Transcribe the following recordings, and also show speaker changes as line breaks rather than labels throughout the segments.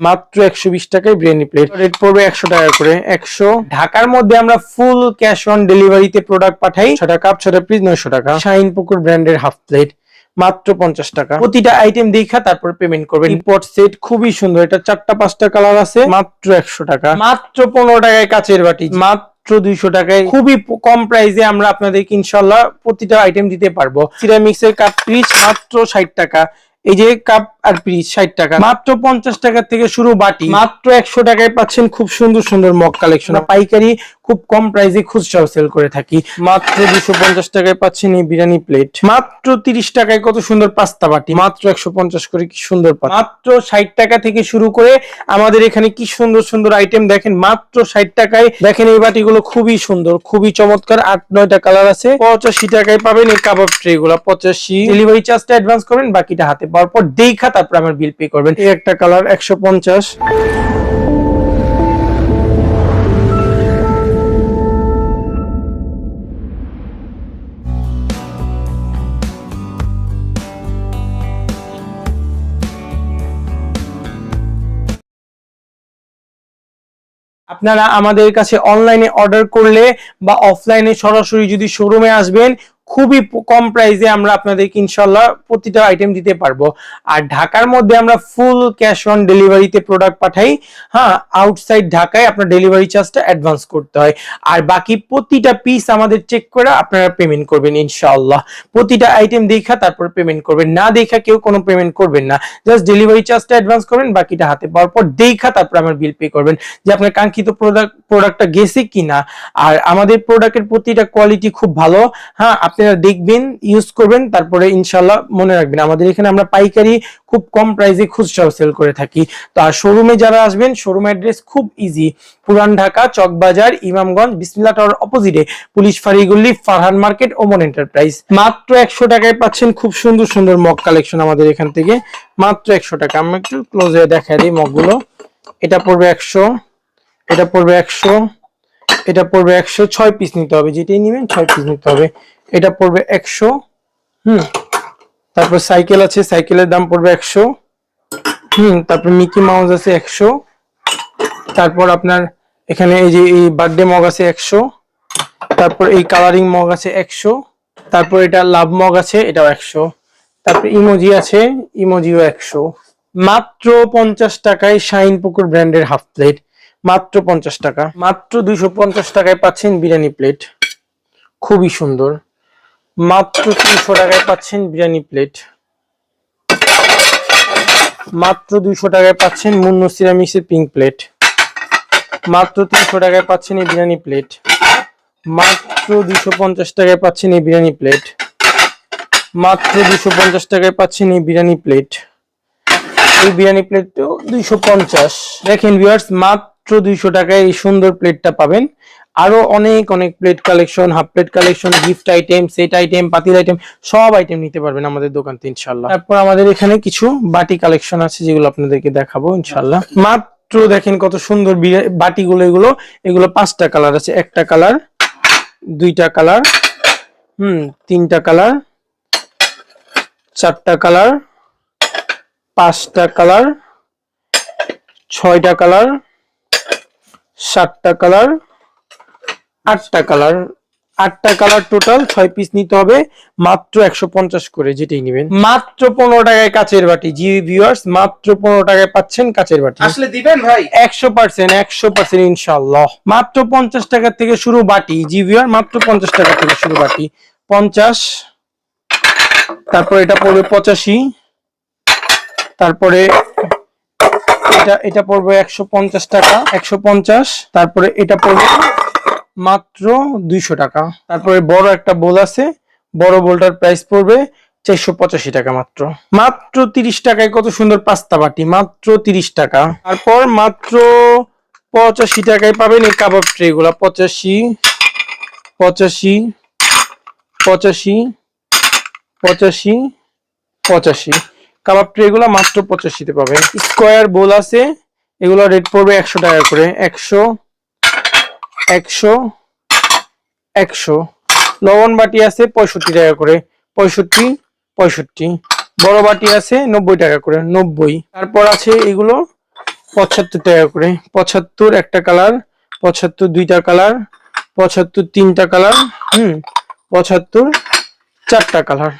মাত্র 120 টাকায় biryani plate. Rate পড়বে 100 টাকা করে। 100। ঢাকার মধ্যে আমরা ফুল ক্যাশ অন ডেলিভারিতে প্রোডাক্ট পাঠাই। 6টা কাপ 6টা পিস 900 টাকা। শাইন পুকুর ব্র্যান্ডের হাফ প্লেট মাত্র 50 টাকা। প্রতিটা আইটেম দেখা তারপর পেমেন্ট করবেন। ইম্পোর্ট সেট খুবই সুন্দর, এটা 4টা 5টা কালার আছে। মাত্র 100 টাকা। মাত্র 15 টাকায় কাচের বাটি মাত্র 200 টাকায়। খুবই কম প্রাইসে আমরা আপনাদেরকে ইনশাআল্লাহ প্রতিটা আইটেম দিতে পারবো। সিরামিক্সের কাপ পিস মাত্র 60 টাকা। এই যে কাপ আর পিস 60 টাকা। মাত্র 50 টাকা থেকে শুরু বাটি মাত্র 100 টাকায় পাচ্ছেন খুব সুন্দর সুন্দর মগ কালেকশন। পাইকারি খুব কম প্রাইসে খুচরাও সেল করে থাকি। মাত্র 250 টাকায় পাচ্ছেন এই বিরিয়ানি প্লেট। মাত্র 30 টাকায় কত সুন্দর পাস্তা বাটি মাত্র 150 করে। কি সুন্দর মাত্র 60 টাকা থেকে শুরু করে আমাদের এখানে কি সুন্দর সুন্দর আইটেম দেখেন মাত্র 60 টাকায়। দেখেন এই বাটিগুলো খুবই সুন্দর, খুবই চমৎকার। 8-9টা কালার আছে। 85 টাকায় পাবেন এই কাবাব ট্রে গুলো। 85। ডেলিভারি চার্জটা অ্যাডভান্স করবেন, বাকিটা হাতে পাওয়ার পর দেখা তারপর আমার বিল পে করবেন। এই একটা কালার 150। আপনারা আমাদের কাছে অনলাইনে অর্ডার করলে বা অফলাইনে সরাসরি যদি শোরুমে আসবেন খুবই কম প্রাইসে আমরা আপনাদেরকে ইনশাআল্লাহ প্রতিটা আইটেম দিতে পারবো। আর ঢাকার মধ্যে আমরা ফুল ক্যাশ অন ডেলিভারিতে প্রোডাক্ট পাঠাই। হ্যাঁ, আউটসাইড ঢাকায় আপনার ডেলিভারি চার্জটা অ্যাডভান্স করতে হয়। আর বাকি প্রতিটা পিস আমাদের চেক করে আপনারা পেমেন্ট করবেন ইনশাআল্লাহ। প্রতিটা আইটেম দেখা তারপর পেমেন্ট করবেন, না দেখা কেউ কোনো পেমেন্ট করবেন না। জাস্ট ডেলিভারি চার্জটা অ্যাডভান্স করবেন, বাকিটা হাতে পাওয়ার পর দেখা তারপর আমার বিল পে করবেন যে আপনার কাঙ্ক্ষিত প্রোডাক্টটা গেছে কিনা। আর আমাদের প্রোডাক্টের প্রতিটা কোয়ালিটি খুব ভালো। হ্যাঁ, আপনারা দেখবেন, ইউজ করবেন, তারপরে ইনশাআল্লাহ মনে রাখবেন আমাদের এখানে আমরা পাইকারি খুব কম প্রাইসে খুচরাও সেল করে থাকি। তো আর শোরুমে যারা আসবেন, শোরুম অ্যাড্রেস খুব ইজি। পুরান ঢাকা চকবাজার ইমামগঞ্জ বিসমিল্লাহ টাওয়ার অপোজিটে পুলিশ ফাঁড়ি গলি ফারহান মার্কেট ওমন এন্টারপ্রাইজ। মাত্র 100 টাকায় পাচ্ছেন খুব সুন্দর সুন্দর মগ কালেকশন আমাদের এখান থেকে। মাত্র 100 টাকা। আমরা একটু ক্লোজে দেখাই দিই মগগুলো। এটা পড়বে 100, এটা পড়বে 100, এটা পড়বে 100। 6 পিস নিতে হবে, যেটাই নেবেন 6 পিস নিতে হবে। এটা পড়বে 100। তারপর সাইকেল আছে, সাইকেলের দাম পড়বে 100। তারপর মিকি মাউস আছে 100। তারপর আপনার এখানে এই যে এই বার্থডে মগ আছে 100। তারপর এই কালারিং মগ আছে 100। তারপর এটা লাভ মগ আছে, এটাও 100। তারপর ইমোজি আছে, ইমোজিও 100। মাত্র 50 টাকায় শাইন পুকুর ব্র্যান্ডের হাফ প্লেট মাত্র 50 টাকা। মাত্র 250 টাকায় পাচ্ছেন বিরিয়ানি প্লেট, খুবই সুন্দর। মাত্র 300 টাকায় পাচ্ছেন বিরিয়ানি প্লেট। মাত্র 200 টাকায় পাচ্ছেন মুন্নু সিরামিক্সের পিঙ্ক প্লেট। মাত্র 300 টাকায় পাচ্ছেন এই বিরিয়ানি প্লেট। মাত্র 250 টাকায় পাচ্ছেন এই বিরিয়ানি প্লেট। মাত্র 250 টাকায় পাচ্ছেন এই বিরিয়ানি প্লেট। এই বিরিয়ানি প্লেটও 250। দেখেন ভিউয়ার্স, মাত্র 200 টাকায় এই সুন্দর প্লেটটা পাবেন। আরো অনেক অনেক plate collection, half plate collection, gift item, set item, পাতিল আইটেম, সব আইটেম নিতে পারবেন আমাদের দোকান থেকে ইনশাআল্লাহ। তারপর আমাদের এখানে কিছু বাটি কালেকশন আছে যেগুলো আপনাদেরকে দেখাবো ইনশাআল্লাহ। মাত্র দেখেন কত সুন্দর বাটিগুলো। এগুলো 5টা কালার আছে। একটা কালার, 2টা কালার, 3টা কালার, 4টা কালার, 5টা কালার, 6টা কালার, 7টা কালার, 8টা কালার। 8টা কালার টোটাল 6 পিস নিতে হবে। মাত্র 150 করে, যেটাই নেবেন। মাত্র 15 টাকায় কাচের বাটি। জি ভিউয়ার্স, মাত্র 15 টাকায় পাচ্ছেন কাচের বাটি।
আসলে দিবেন ভাই?
100% ইনশাআল্লাহ। মাত্র 50 টাকা থেকে শুরু বাটি। জি ভিউয়ার, মাত্র 50 টাকা থেকে শুরু বাটি। 50। তারপর এটা পড়বে 85। তারপরে এটা পড়বে 150 টাকা। 150। তারপরে এটা পড়বে মাত্র 200 টাকা। তারপরে বড় একটা বোল আছে, বড় বোলটার প্রাইস পড়বে 485 টাকা মাত্র। মাত্র 30 টাকায় কত সুন্দর পাস্তা বাটি মাত্র 30 টাকা। তারপর মাত্র 85 টাকায় পাবেন এই কাবাব ট্রে গুলা। 85, 85, 85, 85, 85। কাবাব ট্রে গুলা মাত্র 85 তে পাবেন। স্কোয়ার বোল আছে, এগুলো রেট পড়বে 100 টাকা করে। 100, 100, 100। লবণ বাটি আছে 65 টাকা করে। 65, 65। বড় বাটি আছে 90 টাকা করে। 90। তারপর আছে এগুলো 75 টাকা করে, 75 একটা কালার, 75 দুইটা কালার, 75 তিনটা কালার, 75 চারটা কালার,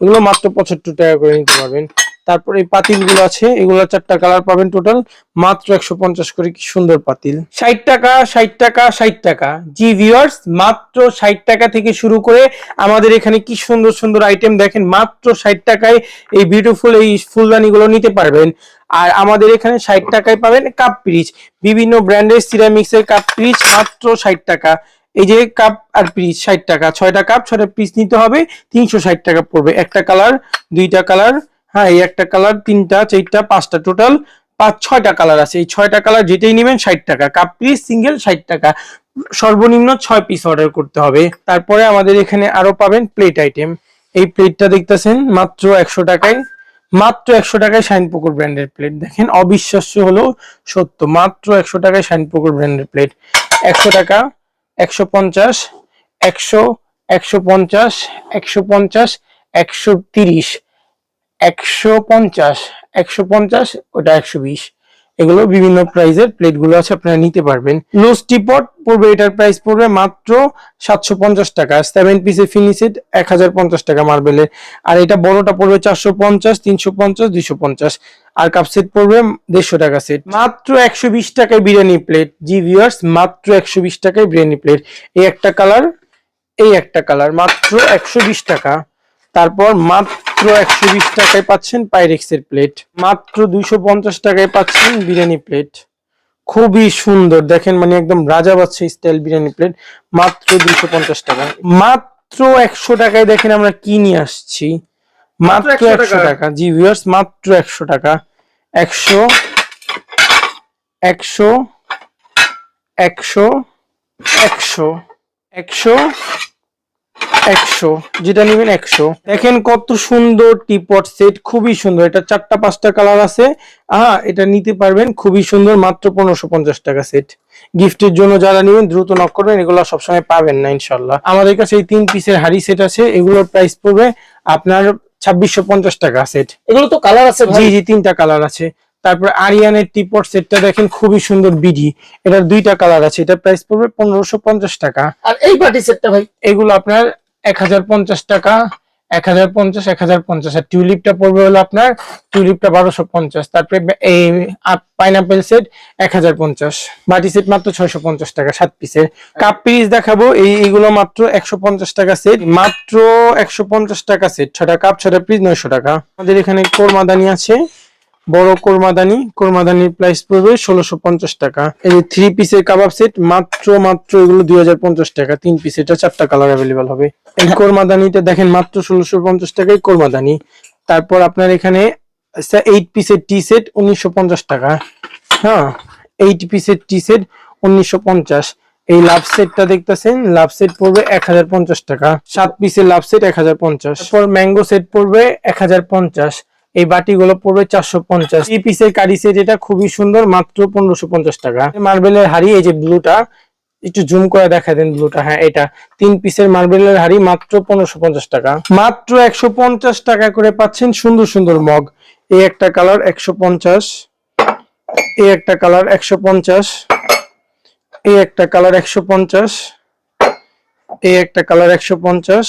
এগুলো মাত্র 75 টাকা করে নিতে পারবেন। তারপর এই পাতিল গুলো আছে, এগুলো চারটা কালার পাবেন, টোটাল মাত্র 150 করে। কি সুন্দর পাতিল, 60 টাকা 60 টাকা 60 টাকা। জি ভিউয়ার্স, মাত্র 60 টাকা থেকে শুরু করে আমাদের এখানে কি সুন্দর সুন্দর আইটেম দেখেন, মাত্র 60 টাকায় এই বিউটিফুল এই ফুলদানি গুলো নিতে পারবেন। আর আমাদের এখানে 60 টাকায় পাবেন কাপ পিরিচ, বিভিন্ন ব্র্যান্ডের সিরামিক্স এর কাপ পিরিচ মাত্র 60 টাকা। এই যে কাপ আর পিস 60 টাকা, 6টা কাপ 6টা পিস নিতে হবে, 360 টাকা পড়বে। একটা কালার, দুইটা কালার, হ্যাঁ এই একটা কালার, তিনটা চারটা পাঁচটা, টোটাল 6টা কালার আছে। এই 6টা কালার যেটাই নেবেন 60 টাকা, কাপ পিস সিঙ্গেল 60 টাকা, সর্বনিম্ন 6 পিস অর্ডার করতে হবে। তারপরে আমাদের এখানে আরো পাবেন প্লেট আইটেম। এই প্লেটটা দেখতেছেন মাত্র 100 টাকায়, মাত্র 100 টাকায় শাইনপুকুর ব্র্যান্ডের প্লেট। দেখেন অবিশ্বাস্য হলো সত্য, মাত্র 100 টাকায় শাইনপুকুর ব্র্যান্ডের প্লেট। 100 টাকা, 150, 100, 150, 150, 130, 150, 150, ওটা 120। এগুলো বিভিন্ন প্রাইজের প্লেট গুলো আছে, আপনারা নিতে পারবেন। লুজ টিপট পড়বে, এটার প্রাইস পড়বে মাত্র 750 টাকা। 7 পিসের ফিনিশেড 1050 টাকা মার্বেলের। আর এটা বড়টা পড়বে 450, 350, 250। আর কাপ সেট পড়বে 150 টাকা সেট। মাত্র 120 টাকায় বিরিয়ানি প্লেট। জি ভিউয়ার্স, মাত্র 120 টাকায় বিরিয়ানি প্লেট। এই একটা কালার, এই একটা কালার, মাত্র 120 টাকা। তারপর মাত্র 120 টাকায় পাচ্ছেন পাইরেক্সের প্লেট, মাত্র 250 টাকায় পাচ্ছেন বিরিয়ানি প্লেট। খুবই সুন্দর দেখেন, মানে একদম রাজা বাদশাহী স্টাইল বিরিয়ানি প্লেট, মাত্র 250 টাকা। মাত্র 100 টাকায় দেখেন আমরা কি নিয়ে আসছি, মাত্র 100 টাকা। জি ভিউয়ার্স, মাত্র 100 টাকা। 100, 100, 100, 100, 100, 100, যেটা নেবেন 100। দেখেন কত সুন্দর টিপট সেট, খুবই সুন্দর। এটা 4টা 5টা কালার আছে, এটা নিতে পারবেন, খুবই সুন্দর, মাত্র 1550 টাকা সেট। গিফটের জন্য যারা নেবেন দ্রুত নক করবেন, এগুলো সবসময় পাবেন না ইনশাল্লাহ। আমাদের কাছে এই 3 পিসের হাড়ি সেট আছে, এগুলোর প্রাইস পড়বে আপনার 2650 টাকা সেট।
এগুলো তো কালার আছে ভাই?
জি জি, 3টা কালার আছে। তারপর আরিয়ানের টিপট সেটটা দেখেন, খুবই সুন্দর বিডি, এটার 2টা কালার আছে, এটার প্রাইস পড়বে 1550 টাকা।
আর এই পার্টি সেটটা ভাই?
এগুলো আপনার 1050 টাকা, 1050, 1050। আর টিউলিপটা পড়বে হলো আপনার, টিউলিপটা 1250। তারপরে এই পাইনাপেল সেট 1050। বাটি সেট মাত্র 650 টাকা 7 পিসের। কাপ পিস দেখাবো, এইগুলো মাত্র 150 টাকা সেট, মাত্র 150 টাকা সেট। 6টা কাপ 6টা পিস 900 টাকা। আমাদের এখানে কোরমাদানি আছে, বড় কোরমাদানির প্রাইস পড়বে 1650 টাকা। এই যে 3 পিসের কাবাব সেট, মাত্র এগুলো 2050 টাকা। 3 পিস, এটা 4টা কালার अवेलेबल হবে। এই কোরমাদানিটা দেখেন মাত্র 1650 টাকায় কোরমাদানি। তারপর আপনার এখানে 8 পিসের টি সেট 1950 টাকা। হ্যাঁ, 8 পিসের টি সেট 1950। এই লাভ সেটটা দেখতেছেন, লাভ সেট পড়বে 1050 টাকা। 7 পিসের লাভ সেট 1050। তারপর ম্যাঙ্গো সেট পড়বে 1050। এই বাটিগুলো পড়বে 450। 3 পিসের কারি সেট, এটা খুবই সুন্দর, মাত্র 1550 টাকা। মার্বেলের হাড়ি, এই যে ব্লুটা, একটু জুম করে দেখা দেন ব্লুটা, হ্যাঁ এটা 3 পিসের মার্বেলের হাড়ি, মাত্র 1550 টাকা। মাত্র 150 টাকা করে পাচ্ছেন সুন্দর সুন্দর মগ। এই একটা কালার 150, এই একটা কালার 150, এই একটা কালার 150, এই একটা কালার 150,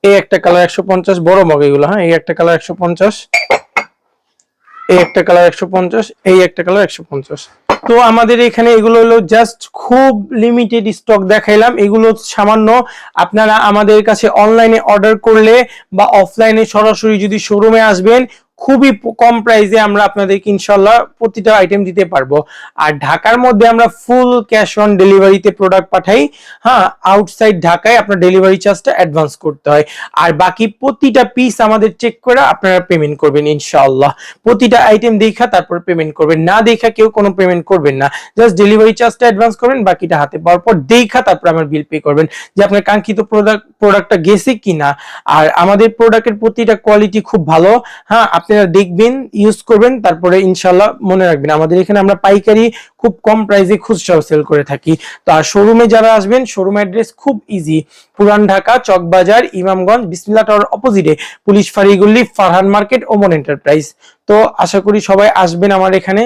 এই একটা কালার 150, বড় মগ এগুলো। হ্যাঁ, এই একটা কালার 150, এই একটা কালার 150, এই একটা কালার 150। তো আমাদের এখানে এগুলো হলো জাস্ট খুব লিমিটেড স্টক দেখাইলাম, এগুলো সামান্য। আপনারা আমাদের কাছে অনলাইনে অর্ডার করলে বা অফলাইনে সরাসরি যদি শোরুমে আসবেন, খুবই কম প্রাইসে আমরা আপনাদেরকে ইনশাল্লাহ প্রতিটা আইটেম দিতে পারবো। আর ঢাকার মধ্যে আমরা ফুল ক্যাশ অন ডেলিভারিতে প্রোডাক্ট পাঠাই। হ্যাঁ, আউটসাইড ঢাকায় আপনার ডেলিভারি চার্জটা অ্যাডভান্স করতে হয়। আর বাকি প্রতিটা পিস আমাদের চেক করে আপনারা পেমেন্ট করবেন ইনশাআল্লাহ। প্রতিটা আইটেম দেখা তারপর পেমেন্ট করবেন, না দেখা কেউ কোনো পেমেন্ট করবেন না। জাস্ট ডেলিভারি চার্জটা অ্যাডভান্স করবেন, বাকিটা হাতে পাওয়ার পর দেখা তারপর আমার বিল পে করবেন যে আপনার কাঙ্ক্ষিত প্রোডাক্টটা গেছে কিনা। আর আমাদের প্রোডাক্টের প্রতিটা কোয়ালিটি খুব ভালো। হ্যাঁ, আপনারা দেখবেন, ইউজ করবেন, তারপরে ইনশাল্লাহ মনে রাখবেন আমাদের এখানে আমরা পাইকারি খুব কম প্রাইসে খুচরাও সেল করে থাকি। তো আর শোরুমে যারা আসবেন, শোরুম অ্যাড্রেস খুব ইজি, পুরান ঢাকা চকবাজার ইমামগঞ্জ বিসমিল্লাহ টাওয়ার অপোজিটে পুলিশ ফাঁড়িগল্লি ফারহান মার্কেট ওমন এন্টারপ্রাইজ। তো আশা করি সবাই আসবেন আমার এখানে।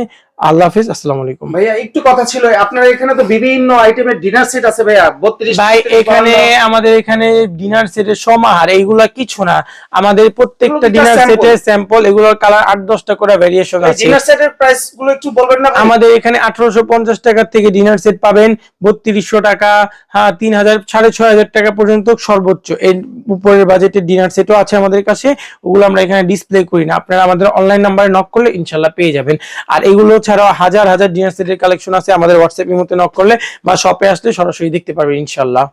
আল্লাহ হাফেজ, আসসালামু আলাইকুম।
ভাইয়া একটু কথা ছিল, আপনার এখানে তো বিভিন্ন আইটেমের ডিনার সেট আছে ভাইয়া, 32
ভাই এখানে আমাদের এখানে ডিনার সেটের সমাহার, এইগুলা কিছু না, আমাদের প্রত্যেকটা
এগুলো কি
ডিনার
sample?
সেটের স্যাম্পল, এগুলোর কালার 8-10টা করে ভেরিয়েশন আছে।
ডিনার সেটের প্রাইস গুলো একটু বলবেন না ভাই?
আমাদের এখানে 1850 টাকা থেকে ডিনার সেট পাবেন, 3200 টাকা, হ্যাঁ 3000 6500 টাকা পর্যন্ত সর্বোচ্চ। এর উপরের বাজেটের ডিনার সেটও আছে আমাদের কাছে, ওগুলো আমরা এখানে ডিসপ্লে করি না, আপনারা আমাদের অনলাইন নাম্বারে নক করলে ইনশাল্লাহ পেয়ে যাবেন। আর এগুলো ছাড়াও হাজার হাজার ডিনার সেটের কালেকশন আছে, আমাদের হোয়াটসঅ্যাপের মধ্যে নক করলে বা শপে আসলে সরাসরি দেখতে পারবেন ইনশাল্লাহ।